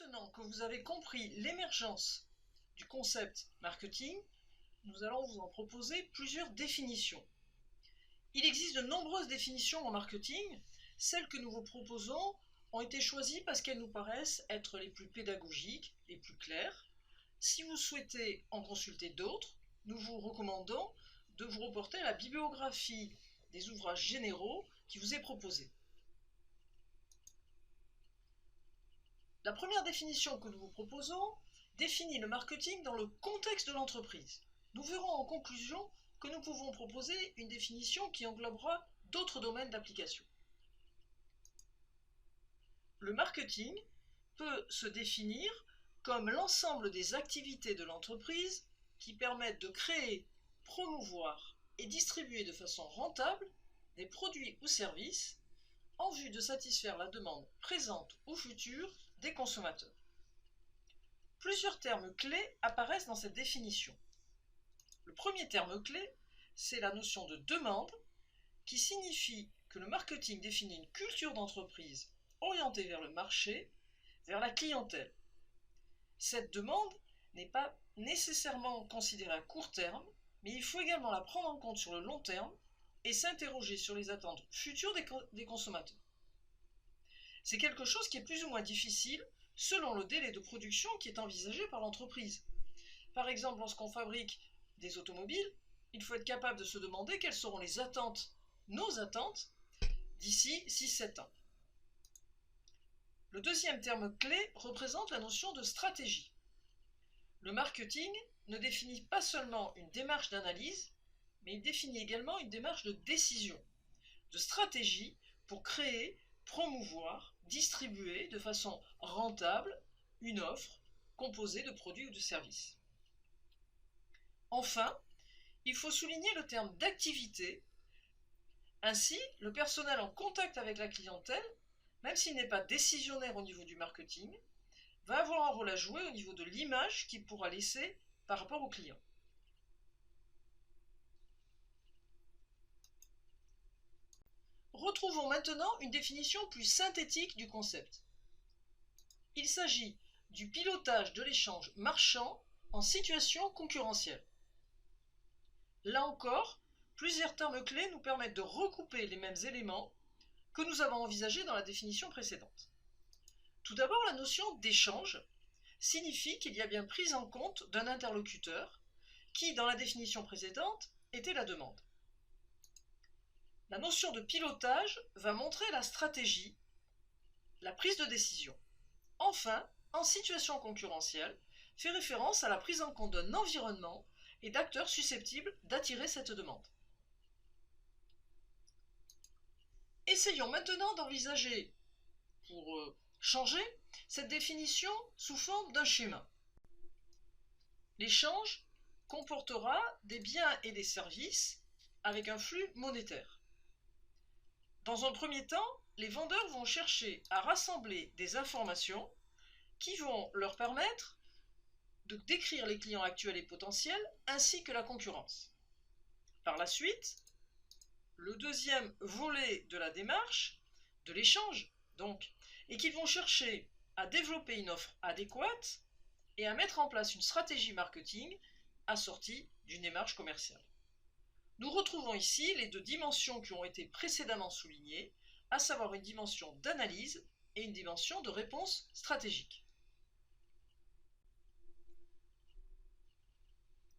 Maintenant que vous avez compris l'émergence du concept marketing, nous allons vous en proposer plusieurs définitions. Il existe de nombreuses définitions en marketing. Celles que nous vous proposons ont été choisies parce qu'elles nous paraissent être les plus pédagogiques, les plus claires. Si vous souhaitez en consulter d'autres, nous vous recommandons de vous reporter à la bibliographie des ouvrages généraux qui vous est proposée. La première définition que nous vous proposons définit le marketing dans le contexte de l'entreprise. Nous verrons en conclusion que nous pouvons proposer une définition qui englobera d'autres domaines d'application. Le marketing peut se définir comme l'ensemble des activités de l'entreprise qui permettent de créer, promouvoir et distribuer de façon rentable des produits ou services en vue de satisfaire la demande présente ou future des consommateurs. Plusieurs termes clés apparaissent dans cette définition. Le premier terme clé, c'est la notion de demande, qui signifie que le marketing définit une culture d'entreprise orientée vers le marché, vers la clientèle. Cette demande n'est pas nécessairement considérée à court terme, mais il faut également la prendre en compte sur le long terme et s'interroger sur les attentes futures des consommateurs. C'est quelque chose qui est plus ou moins difficile selon le délai de production qui est envisagé par l'entreprise. Par exemple, lorsqu'on fabrique des automobiles, il faut être capable de se demander quelles seront les attentes, nos attentes, d'ici 6-7 ans. Le deuxième terme clé représente la notion de stratégie. Le marketing ne définit pas seulement une démarche d'analyse, mais il définit également une démarche de décision, de stratégie pour créer, promouvoir, distribuer de façon rentable une offre composée de produits ou de services. Enfin, il faut souligner le terme d'activité. Ainsi, le personnel en contact avec la clientèle, même s'il n'est pas décisionnaire au niveau du marketing, va avoir un rôle à jouer au niveau de l'image qu'il pourra laisser par rapport au client. Retrouvons maintenant une définition plus synthétique du concept. Il s'agit du pilotage de l'échange marchand en situation concurrentielle. Là encore, plusieurs termes clés nous permettent de recouper les mêmes éléments que nous avons envisagés dans la définition précédente. Tout d'abord, la notion d'échange signifie qu'il y a bien prise en compte d'un interlocuteur qui, dans la définition précédente, était la demande. La notion de pilotage va montrer la stratégie, la prise de décision. Enfin, en situation concurrentielle, fait référence à la prise en compte d'un environnement et d'acteurs susceptibles d'attirer cette demande. Essayons maintenant d'envisager, pour changer, cette définition sous forme d'un schéma. L'échange comportera des biens et des services avec un flux monétaire. Dans un premier temps, les vendeurs vont chercher à rassembler des informations qui vont leur permettre de décrire les clients actuels et potentiels ainsi que la concurrence. Par la suite, le deuxième volet de la démarche, de l'échange donc, est qu'ils vont chercher à développer une offre adéquate et à mettre en place une stratégie marketing assortie d'une démarche commerciale. Nous retrouvons ici les deux dimensions qui ont été précédemment soulignées, à savoir une dimension d'analyse et une dimension de réponse stratégique.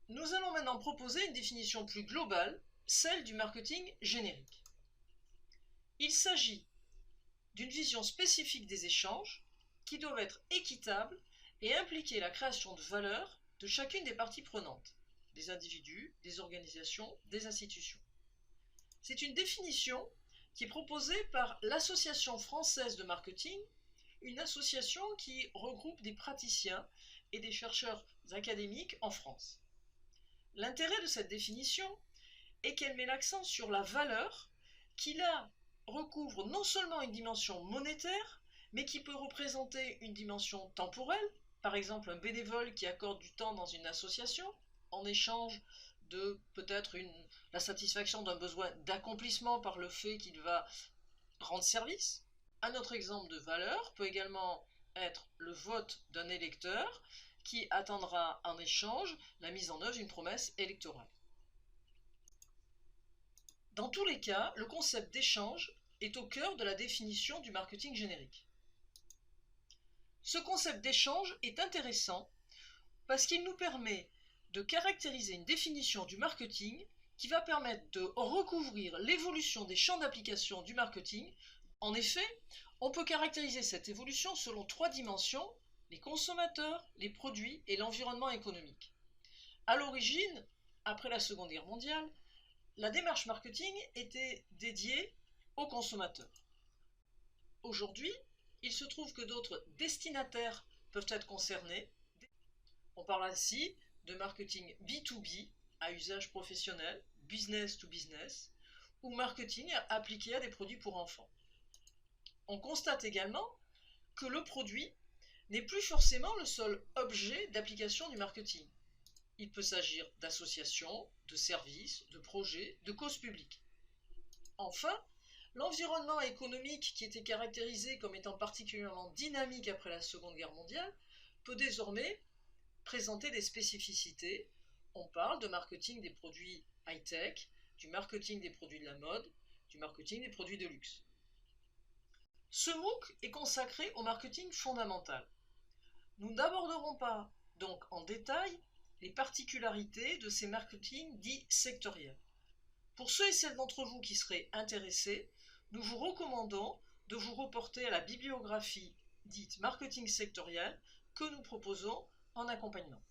Nous allons maintenant proposer une définition plus globale, celle du marketing générique. Il s'agit d'une vision spécifique des échanges qui doivent être équitables et impliquer la création de valeur de chacune des parties prenantes, des individus, des organisations, des institutions. C'est une définition qui est proposée par l'Association française de marketing, une association qui regroupe des praticiens et des chercheurs académiques en France. L'intérêt de cette définition est qu'elle met l'accent sur la valeur qui là recouvre non seulement une dimension monétaire, mais qui peut représenter une dimension temporelle, par exemple un bénévole qui accorde du temps dans une association, en échange de peut-être la satisfaction d'un besoin d'accomplissement par le fait qu'il va rendre service. Un autre exemple de valeur peut également être le vote d'un électeur qui attendra en échange la mise en œuvre d'une promesse électorale. Dans tous les cas, le concept d'échange est au cœur de la définition du marketing générique. Ce concept d'échange est intéressant parce qu'il nous permet de caractériser une définition du marketing qui va permettre de recouvrir l'évolution des champs d'application du marketing. En effet, on peut caractériser cette évolution selon 3 dimensions: les consommateurs, les produits et l'environnement économique. À l'origine, après la Seconde Guerre mondiale, la démarche marketing était dédiée aux consommateurs. Aujourd'hui, il se trouve que d'autres destinataires peuvent être concernés. On parle ainsi de marketing B2B, à usage professionnel, business to business, ou marketing appliqué à des produits pour enfants. On constate également que le produit n'est plus forcément le seul objet d'application du marketing. Il peut s'agir d'associations, de services, de projets, de causes publiques. Enfin, l'environnement économique, qui était caractérisé comme étant particulièrement dynamique après la Seconde Guerre mondiale, peut désormais présenter des spécificités. On parle de marketing des produits high-tech, du marketing des produits de la mode, du marketing des produits de luxe. Ce MOOC est consacré au marketing fondamental. Nous n'aborderons pas donc en détail les particularités de ces marketing dits sectoriels. Pour ceux et celles d'entre vous qui seraient intéressés, nous vous recommandons de vous reporter à la bibliographie dite marketing sectoriel que nous proposons en accompagnement.